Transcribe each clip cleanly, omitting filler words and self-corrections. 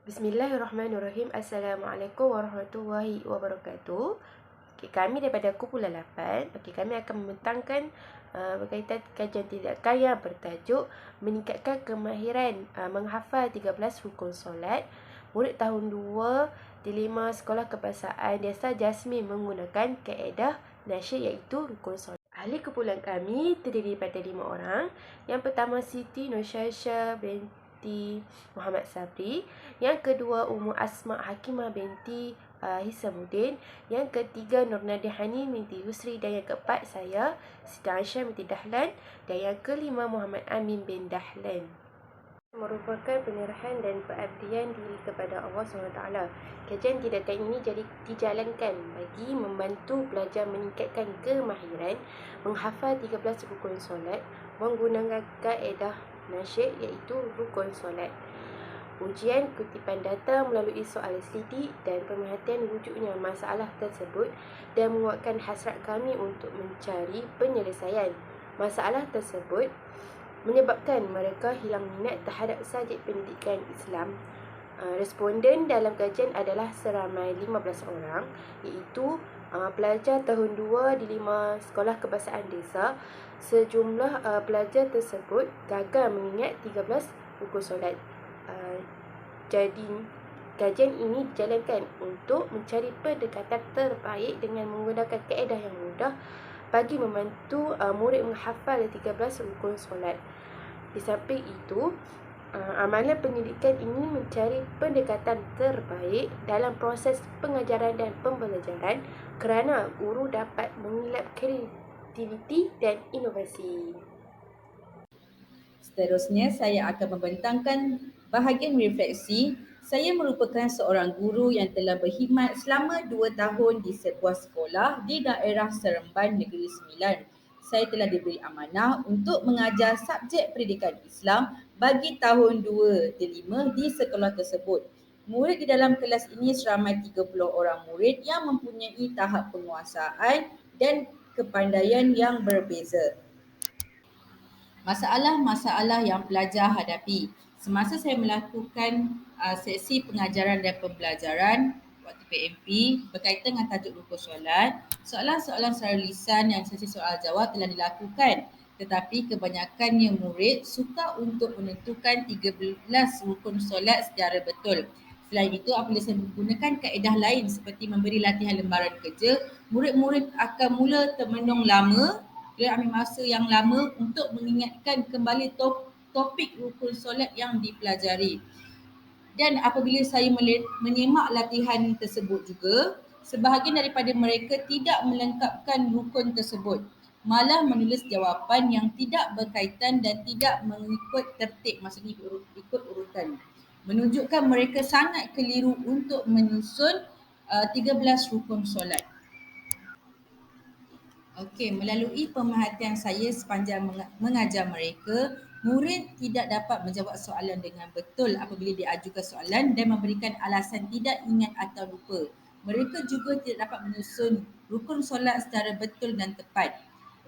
Bismillahirrahmanirrahim. Assalamualaikum warahmatullahi wabarakatuh. Kami daripada kumpulan 8. Kami akan membentangkan berkaitan kajian tindakan yang bertajuk meningkatkan kemahiran menghafal 13 rukun solat. Murid tahun 2 di 5 Sekolah Kebangsaan Desa Jasmine menggunakan kaedah nasyid iaitu rukun solat. Ahli kumpulan kami terdiri daripada 5 orang. Yang pertama Siti Nursyah binti Muhammad Sabri. Yang kedua Ummu Asma Hakimah binti Hisamuddin. Yang ketiga Nur Nadihani binti Yusri. Dan yang keempat saya Siti Aisyah binti Dahlan. Dan yang kelima Muhammad Amin bin Dahlan. Merupakan penyerahan dan pengabdian diri kepada Allah SWT. Kajian tindakan ini dijalankan bagi membantu pelajar meningkatkan kemahiran menghafal 13 rukun solat menggunakan kaedah nasyid iaitu rukun solat. Ujian kutipan data melalui soal selidik dan pemerhatian wujudnya masalah tersebut dan menguatkan hasrat kami untuk mencari penyelesaian masalah tersebut menyebabkan mereka hilang minat terhadap subjek pendidikan Islam. Responden dalam kajian adalah seramai 15 orang iaitu pelajar tahun 2 di 5 Sekolah Kebangsaan Desa. Sejumlah pelajar tersebut gagal mengingat 13 rukun solat. Jadi kajian ini dijalankan untuk mencari pendekatan terbaik dengan menggunakan kaedah yang mudah bagi membantu murid menghafal 13 rukun solat. Di samping itu, amalan pendidikan ini mencari pendekatan terbaik dalam proses pengajaran dan pembelajaran kerana guru dapat mengilap kreativiti dan inovasi. Seterusnya, saya akan membentangkan bahagian refleksi. Saya merupakan seorang guru yang telah berkhidmat selama 2 tahun di sebuah sekolah di daerah Seremban Negeri Sembilan. Saya telah diberi amanah untuk mengajar subjek pendidikan Islam bagi tahun 2 di 5 di sekolah tersebut. Murid di dalam kelas ini seramai 30 orang murid yang mempunyai tahap penguasaan dan kepandaian yang berbeza. Masalah-masalah yang pelajar hadapi. Semasa saya melakukan sesi pengajaran dan pembelajaran waktu PMP berkaitan dengan tajuk rukun solat, soalan-soalan secara lisan dan sesi soal jawab telah dilakukan. Tetapi kebanyakannya murid suka untuk menentukan 13 rukun solat secara betul. Selain itu, apabila saya menggunakan kaedah lain seperti memberi latihan lembaran kerja, murid-murid akan mula termenung lama. Dia ambil masa yang lama untuk mengingatkan kembali topik rukun solat yang dipelajari. Dan apabila saya menyimak latihan tersebut juga, sebahagian daripada mereka tidak melengkapkan rukun tersebut, malah menulis jawapan yang tidak berkaitan dan tidak mengikut tertib, maksudnya ikut urutan. Menunjukkan mereka sangat keliru untuk menyusun 13 rukun solat. Okey, melalui pemerhatian saya sepanjang mengajar mereka, murid tidak dapat menjawab soalan dengan betul apabila diajukan soalan dan memberikan alasan tidak ingat atau lupa. Mereka juga tidak dapat menyusun rukun solat secara betul dan tepat.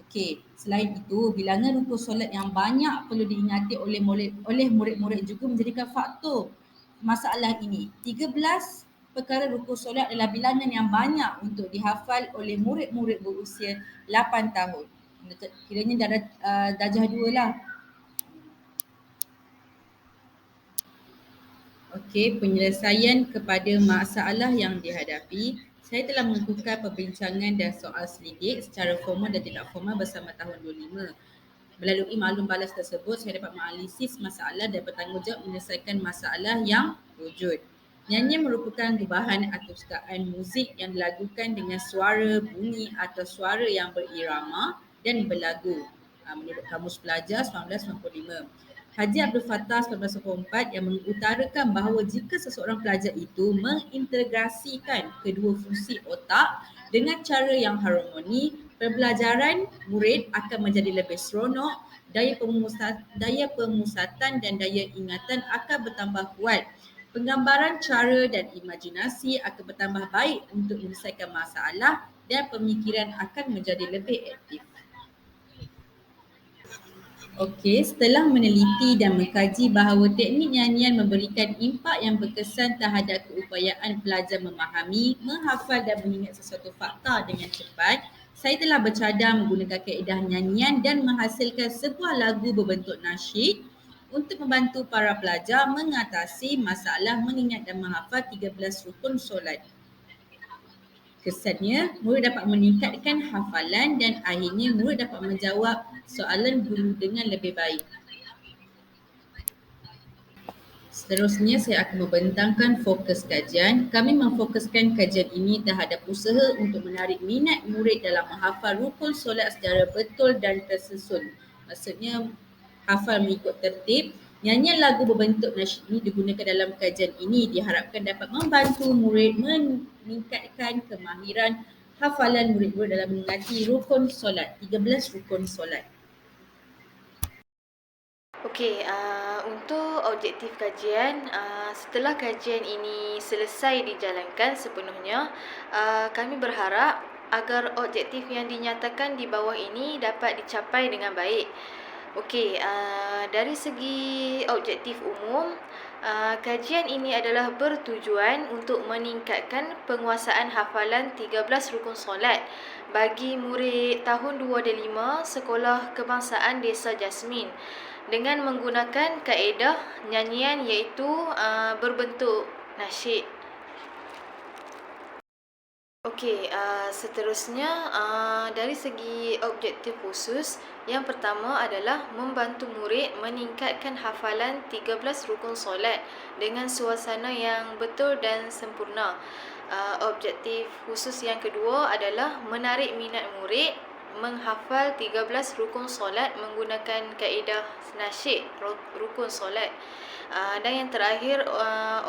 Okey, selain itu, bilangan rukun solat yang banyak perlu diingati oleh murid-murid juga menjadikan faktor masalah ini. 13 perkara rukun solat adalah bilangan yang banyak untuk dihafal oleh murid-murid berusia 8 tahun. Kiranya darjah 2 lah. Okey, penyelesaian kepada masalah yang dihadapi. Saya telah melakukan perbincangan dan soal selidik secara formal dan tidak formal bersama tahun 25. Melalui maklum balas tersebut, saya dapat menganalisis masalah dan bertanggungjawab menyelesaikan masalah yang wujud. Nyanyian merupakan gubahan atau ciptaan muzik yang dilakukan dengan suara, bunyi atau suara yang berirama dan berlagu. Menurut Kamus Pelajar 1995. Haji Abdul Fattah 1994 yang mengutarakan bahawa jika seseorang pelajar itu mengintegrasikan kedua fungsi otak dengan cara yang harmoni, pembelajaran murid akan menjadi lebih seronok, daya pemusatan dan daya ingatan akan bertambah kuat. Penggambaran cara dan imajinasi akan bertambah baik untuk menyelesaikan masalah dan pemikiran akan menjadi lebih aktif. Okey, setelah meneliti dan mengkaji bahawa teknik nyanyian memberikan impak yang berkesan terhadap keupayaan pelajar memahami, menghafal dan mengingat sesuatu fakta dengan cepat, saya telah bercadang menggunakan kaedah nyanyian dan menghasilkan sebuah lagu berbentuk nasyid untuk membantu para pelajar mengatasi masalah mengingat dan menghafal 13 rukun solat. Kesannya, murid dapat meningkatkan hafalan dan akhirnya murid dapat menjawab soalan guru dengan lebih baik. Seterusnya, saya akan membentangkan fokus kajian. Kami memfokuskan kajian ini terhadap usaha untuk menarik minat murid dalam menghafal rukun solat secara betul dan tersusun. Maksudnya, hafal mengikut tertib. Nyanyian lagu berbentuk nasyid ini digunakan dalam kajian ini diharapkan dapat membantu murid meningkatkan kemahiran hafalan murid-murid dalam mengingati rukun solat, 13 rukun solat. Okey, untuk objektif kajian, setelah kajian ini selesai dijalankan sepenuhnya, kami berharap agar objektif yang dinyatakan di bawah ini dapat dicapai dengan baik. Okey, dari segi objektif umum, kajian ini adalah bertujuan untuk meningkatkan penguasaan hafalan 13 rukun solat bagi murid tahun 2 dan 5 Sekolah Kebangsaan Desa Jasmin dengan menggunakan kaedah nyanyian iaitu berbentuk nasyid. Okey, seterusnya dari segi objektif khusus, yang pertama adalah membantu murid meningkatkan hafalan 13 rukun solat dengan suasana yang betul dan sempurna. Objektif khusus yang kedua adalah menarik minat murid menghafal 13 rukun solat menggunakan kaedah nasyid rukun solat. Dan yang terakhir,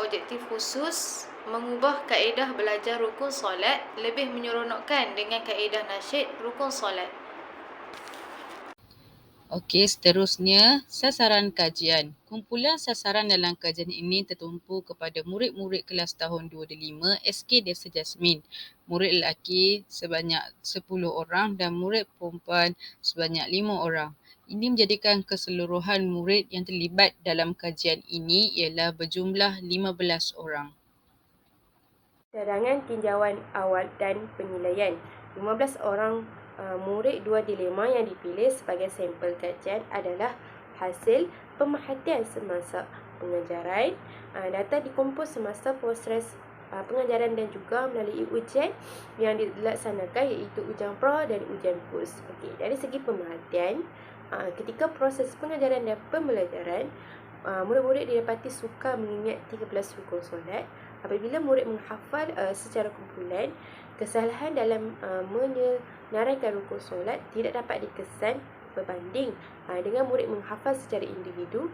objektif khusus mengubah kaedah belajar rukun solat lebih menyeronokkan dengan kaedah nasyid rukun solat. Okey, seterusnya sasaran kajian. Kumpulan sasaran dalam kajian ini tertumpu kepada murid-murid kelas tahun 2 dan 5 SK Desa Jasmin. Murid lelaki sebanyak 10 orang dan murid perempuan sebanyak 5 orang. Ini menjadikan keseluruhan murid yang terlibat dalam kajian ini ialah berjumlah 15 orang. Cadangan tinjauan awal dan penilaian. 15 orang murid 2 dilema yang dipilih sebagai sampel kajian adalah hasil pemerhatian semasa pengajaran. Data dikumpul semasa proses pengajaran dan juga melalui ujian yang dilaksanakan iaitu ujian pra dan ujian pus. Okey, dari segi pemerhatian, ketika proses pengajaran dan pembelajaran, murid-murid didapati suka mengingat 13 rukun solat. Apabila murid menghafal secara kumpulan, kesalahan dalam menyenaraikan rukun solat tidak dapat dikesan berbanding dengan murid menghafal secara individu.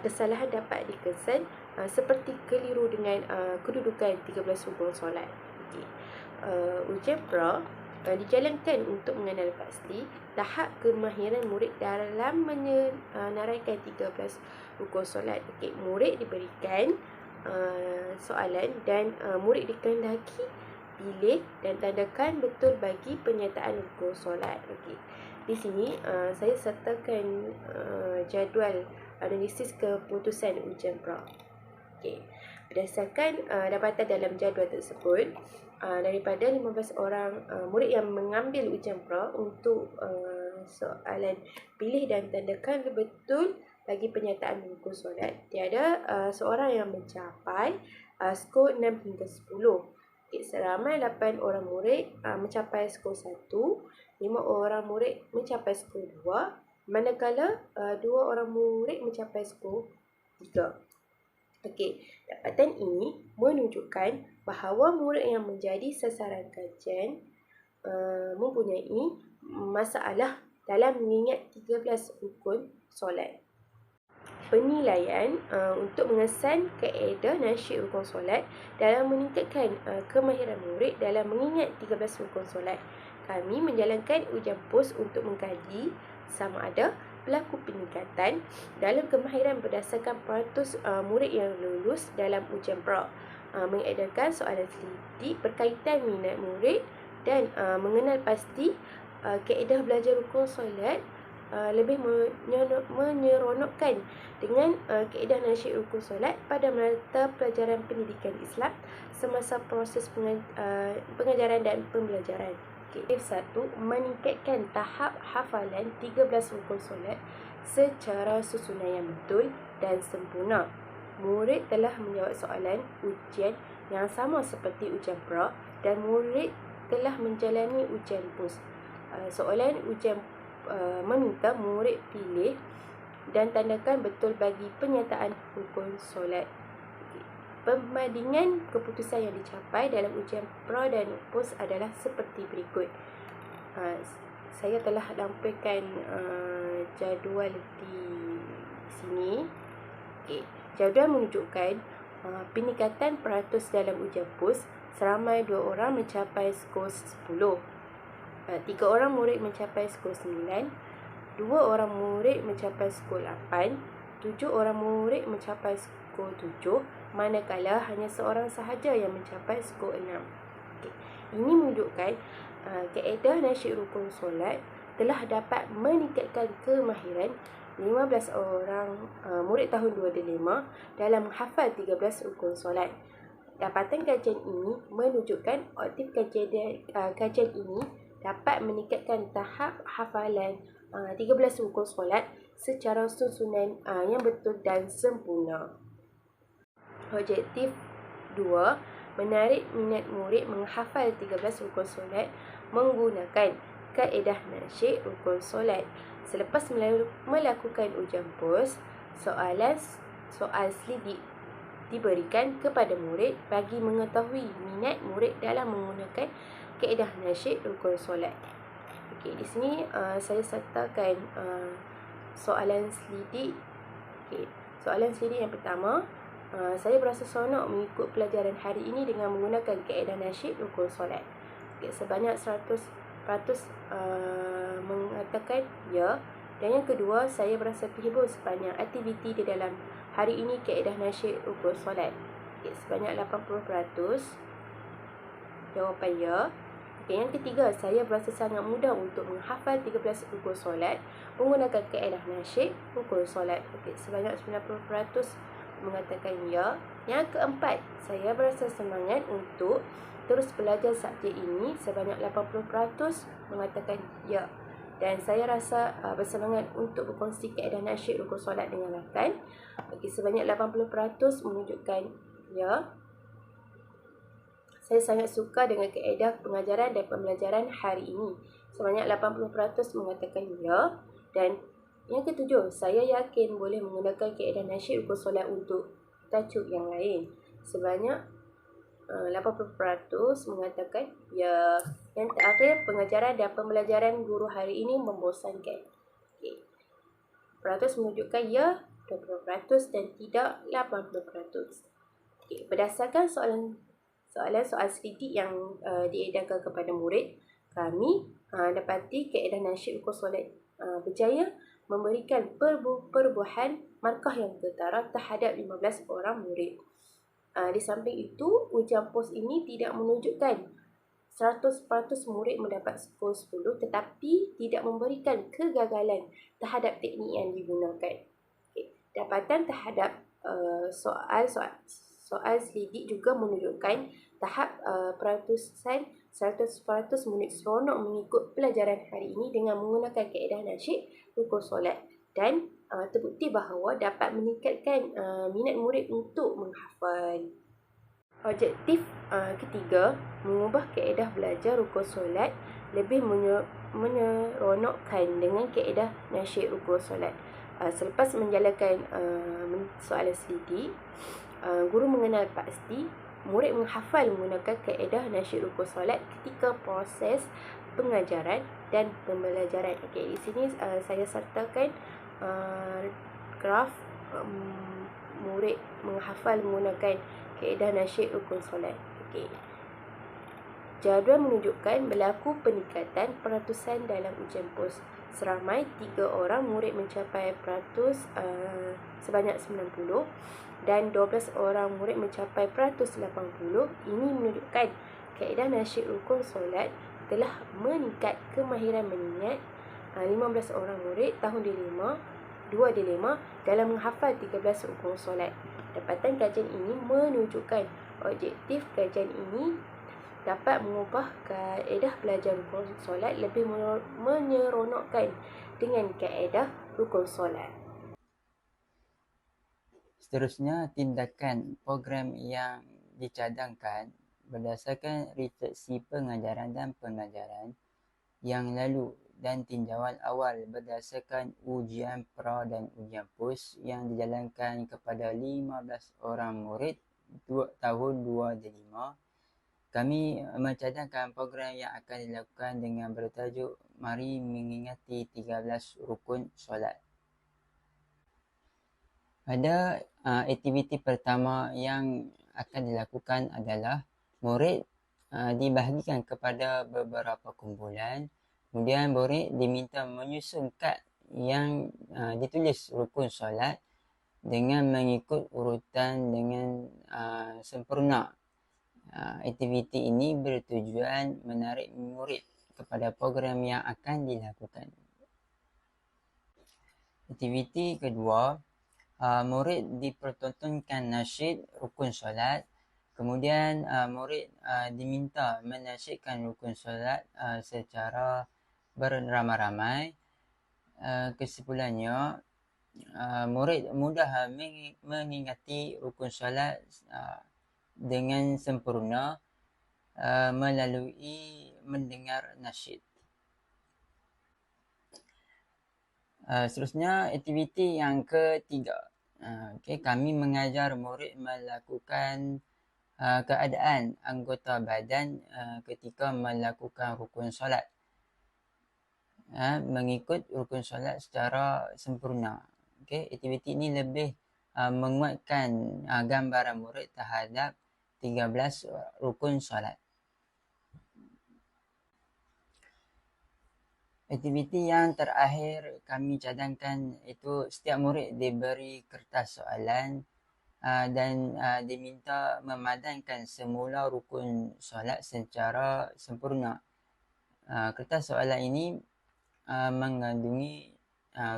Kesalahan dapat dikesan seperti keliru dengan kedudukan 13 rukun solat. Okay. Ujian pra dijalankan untuk mengenal pasti tahap kemahiran murid dalam menyenaraikan 13 rukun solat. Okay. Murid diberikan soalan dan murid dikehendaki pilih dan tandakan betul bagi penyataan rukun solat. Okey. Di sini saya sertakan jadual analisis keputusan ujian pra. Okey. Berdasarkan dapatan dalam jadual tersebut, daripada 15 orang murid yang mengambil ujian pra untuk soalan pilih dan tandakan betul bagi penyataan rukun solat, tiada seorang yang mencapai skor 6 hingga 10. Okay, seramai 8 orang murid mencapai skor 1, 5 orang murid mencapai skor 2, manakala 2 orang murid mencapai skor 3. Okey, dapatan ini menunjukkan bahawa murid yang menjadi sasaran kajian mempunyai masalah dalam mengingat 13 rukun solat. Penilaian untuk mengesan kaedah nasyid rukun solat dalam meningkatkan kemahiran murid dalam mengingat 13 rukun solat. Kami menjalankan ujian pos untuk mengkaji sama ada berlaku peningkatan dalam kemahiran berdasarkan peratus murid yang lulus dalam ujian pra, mengedarkan soalan teliti berkaitan minat murid dan mengenal pasti kaedah belajar rukun solat lebih menyeronokkan dengan kaedah nasyid rukun solat pada mata pelajaran pendidikan Islam semasa proses pengajaran dan pembelajaran. Tips 1. Meningkatkan tahap hafalan 13 rukun solat secara susunan yang betul dan sempurna. Murid telah menjawab soalan ujian yang sama seperti ujian pra dan murid telah menjalani ujian PUS. Soalan ujian meminta murid pilih dan tandakan betul bagi penyataan rukun solat. Perbandingan keputusan yang dicapai dalam ujian pra dan PUS adalah seperti berikut. Saya telah lampirkan jadual di sini. Jadual menunjukkan peningkatan peratus dalam ujian PUS. Seramai 2 orang mencapai skor 10. 3 orang murid mencapai skor 9. 2 orang murid mencapai skor 8. 7 orang murid mencapai skor 7, manakala hanya seorang sahaja yang mencapai skor 6. Ini menunjukkan kaedah nasyid rukun solat telah dapat meningkatkan kemahiran 15 orang murid tahun 2005 dalam menghafal 13 rukun solat. Dapatan kajian ini menunjukkan objektif kajian ini dapat meningkatkan tahap hafalan 13 rukun solat secara susunan yang betul dan sempurna. Objektif 2. Menarik minat murid menghafal 13 rukun solat menggunakan kaedah nasyid rukun solat. Selepas melakukan ujian PUS, soal selidik diberikan kepada murid bagi mengetahui minat murid dalam menggunakan kaedah nasyid rukun solat. Di sini saya sertakan soalan selidik. Soalan selidik yang pertama, saya berasa seronok mengikut pelajaran hari ini dengan menggunakan kaedah nasyid rukun solat. Sebanyak 100% mengatakan ya. Dan yang kedua, saya berasa terhibur sepanjang aktiviti di dalam hari ini kaedah nasyid rukun solat. Sebanyak 80% jawapan ya. Yang ketiga, saya berasa sangat mudah untuk menghafal 13 rukun solat menggunakan kaedah nasyid rukun solat. Sebanyak 90% mengatakan ya. Yang keempat, saya berasa semangat untuk terus belajar subjek ini. Sebanyak 80% mengatakan ya. Dan saya rasa bersemangat untuk berkongsi kaedah nasyid rukun solat dengan rakan. Sebanyak 80% menunjukkan ya. Saya sangat suka dengan kaedah pengajaran dan pembelajaran hari ini. Sebanyak 80% mengatakan ya. Dan yang ketujuh, saya yakin boleh menggunakan kaedah nasyid rukun solat untuk tajuk yang lain. Sebanyak 80% mengatakan ya. Yang terakhir, pengajaran dan pembelajaran guru hari ini membosankan. Peratus menunjukkan ya 20% dan tidak 80%. Berdasarkan soal selidik yang diedarkan kepada murid, kami dapati kaedah nasyid rukun solat berjaya memberikan perubahan markah yang ketara terhadap 15 orang murid. Di samping itu, ujian PUS ini tidak menunjukkan 100% murid mendapat skor 10 tetapi tidak memberikan kegagalan terhadap teknik yang digunakan. Dapatan terhadap soal selidik juga menunjukkan tahap peratusan 100% murid seronok mengikut pelajaran hari ini dengan menggunakan kaedah nasyid rukun solat dan terbukti bahawa dapat meningkatkan minat murid untuk menghafal. Objektif ketiga, mengubah kaedah belajar rukun solat lebih menyeronokkan dengan kaedah nasyid rukun solat. Selepas menjalankan soalan selidik, guru mengenal pasti murid menghafal menggunakan kaedah nasyid rukun solat ketika proses pengajaran dan pembelajaran. Di sini saya sertakan graf murid menghafal menggunakan kaedah nasyid rukun solat. Jadual menunjukkan berlaku peningkatan peratusan dalam ujian PUS. Seramai 3 orang murid mencapai peratus sebanyak 90 dan 12 orang murid mencapai peratus 80. Ini menunjukkan kaedah nasyid rukun solat telah meningkat kemahiran mengingat 15 orang murid tahun dilema, 2 dilema dalam menghafal 13 rukun solat. Dapatan kajian ini menunjukkan objektif kajian ini dapat mengubah kaedah belajar rukun solat lebih menyeronokkan dengan kaedah rukun solat. Seterusnya, tindakan program yang dicadangkan berdasarkan refleksi pengajaran dan pengajaran yang lalu dan tinjauan awal berdasarkan ujian pra dan ujian pos yang dijalankan kepada 15 orang murid tahun 2005. Kami mencadangkan program yang akan dilakukan dengan bertajuk Mari Mengingati 13 Rukun Solat. Pada aktiviti pertama yang akan dilakukan adalah murid dibahagikan kepada beberapa kumpulan. Kemudian murid diminta menyusun kad yang ditulis rukun solat dengan mengikut urutan dengan sempurna. Aktiviti ini bertujuan menarik murid kepada program yang akan dilakukan. Aktiviti kedua, murid dipertontonkan nasyid rukun solat. Kemudian murid diminta menasyidkan rukun solat secara beramai-ramai. Kesimpulannya, murid mudah mengingati rukun solat dengan sempurna melalui mendengar nasyid. Seterusnya, aktiviti yang ketiga. Kami mengajar murid melakukan keadaan anggota badan ketika melakukan rukun solat, mengikut rukun solat secara sempurna. Aktiviti ini lebih menguatkan gambaran murid terhadap 13 rukun solat. Aktiviti yang terakhir kami cadangkan itu setiap murid diberi kertas soalan dan diminta memadankan semula rukun solat secara sempurna. Kertas soalan ini mengandungi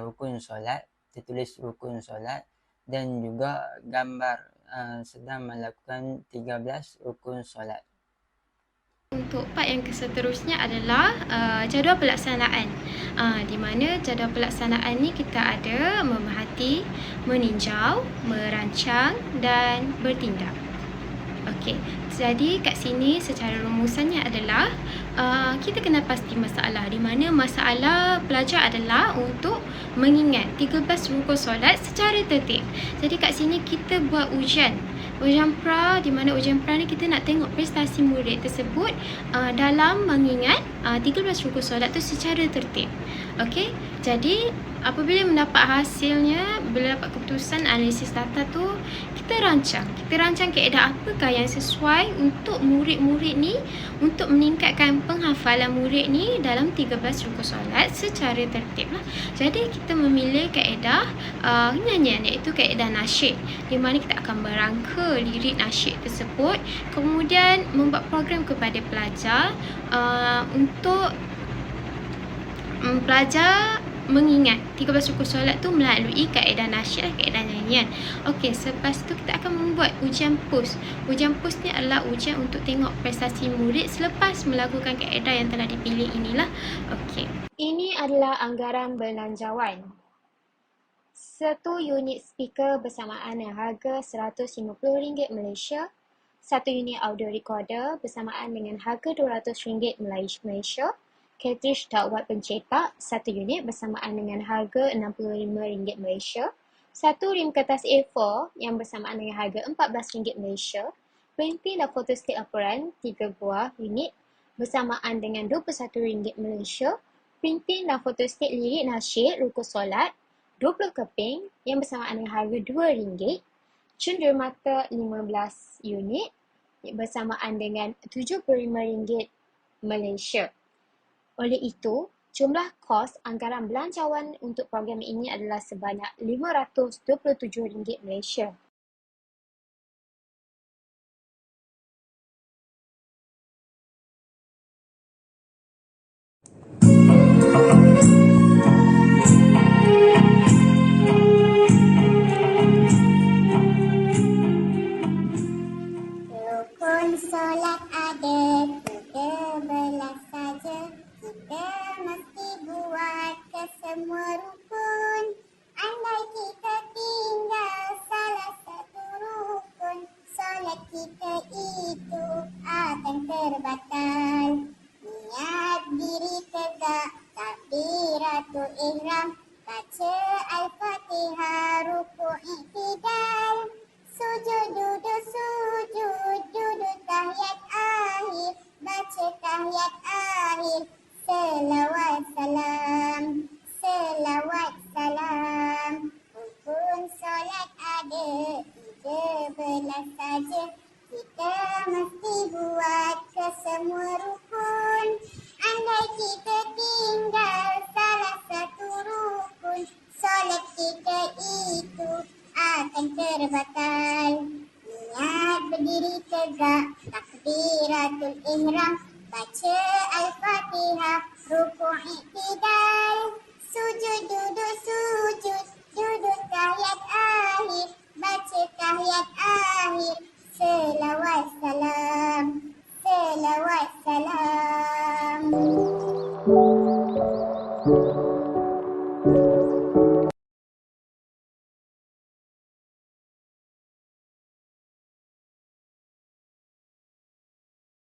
rukun solat, tertulis rukun solat dan juga gambar sedang melakukan 13 rukun solat. Untuk part yang seterusnya adalah jadual pelaksanaan. Di mana jadual pelaksanaan ni kita ada memerhati, meninjau, merancang dan bertindak. Okey, jadi kat sini secara rumusannya adalah kita kena pasti masalah, di mana masalah pelajar adalah untuk mengingat 13 rukun solat secara tertib. Jadi kat sini kita buat ujian pra, di mana ujian pra ni kita nak tengok prestasi murid tersebut dalam mengingat 13 rukun solat tu secara tertib. Okey, jadi apabila mendapat hasilnya, bila dapat keputusan analisis data tu, kita rancang kaedah apakah yang sesuai untuk murid-murid ni, untuk meningkatkan penghafalan murid ni dalam 13 rukun solat secara tertib lah. Jadi kita memilih kaedah nyanyian, iaitu kaedah nasyid, di mana kita akan merangka lirik nasyid tersebut, kemudian membuat program kepada pelajar untuk pelajar mengingat 13 rukun solat tu melalui kaedah nasyid dan kaedah nyanyian. Okey, selepas tu kita akan membuat ujian pos. Ujian pos ni adalah ujian untuk tengok prestasi murid selepas melakukan kaedah yang telah dipilih inilah. Okey. Ini adalah anggaran belanjawan. 1 unit speaker bersamaan dengan harga RM150 Malaysia. 1 unit audio recorder bersamaan dengan harga RM200 Malaysia. Cartridge dakwat pencetak 1 unit bersamaan dengan harga RM65 Malaysia. 1 rim kertas A4 yang bersamaan dengan harga RM14 Malaysia. Printing dan fotostat laporan 3 buah unit bersamaan dengan RM21 Malaysia. Printing dan fotostat lirik nasyid rukun solat 20 keping yang bersamaan dengan harga RM2. Cenderamata 15 unit bersamaan dengan RM75 Malaysia. Oleh itu, jumlah kos anggaran belanjawan untuk program ini adalah sebanyak RM527 Malaysia. Dalam solat ada 13 saja. Kita mesti buat ke semua rukun. Andai kita tinggal salah satu rukun, solat kita itu akan terbatal. Niat diri tegak, takbiratul ihram, baca Al-Fatihah, rukuk iktidal. Sujud duduk tahiyat akhir, baca tahiyat akhir, selawat salam. Rukun solat ada 13 saja. Kita mesti buat ke semua rukun. Andai kita tinggal salah satu rukun, solat kita itu akan terbatal. Niat berdiri tegak, takbiratul ihram, baca Al-Fatihah, rukuk iktidal.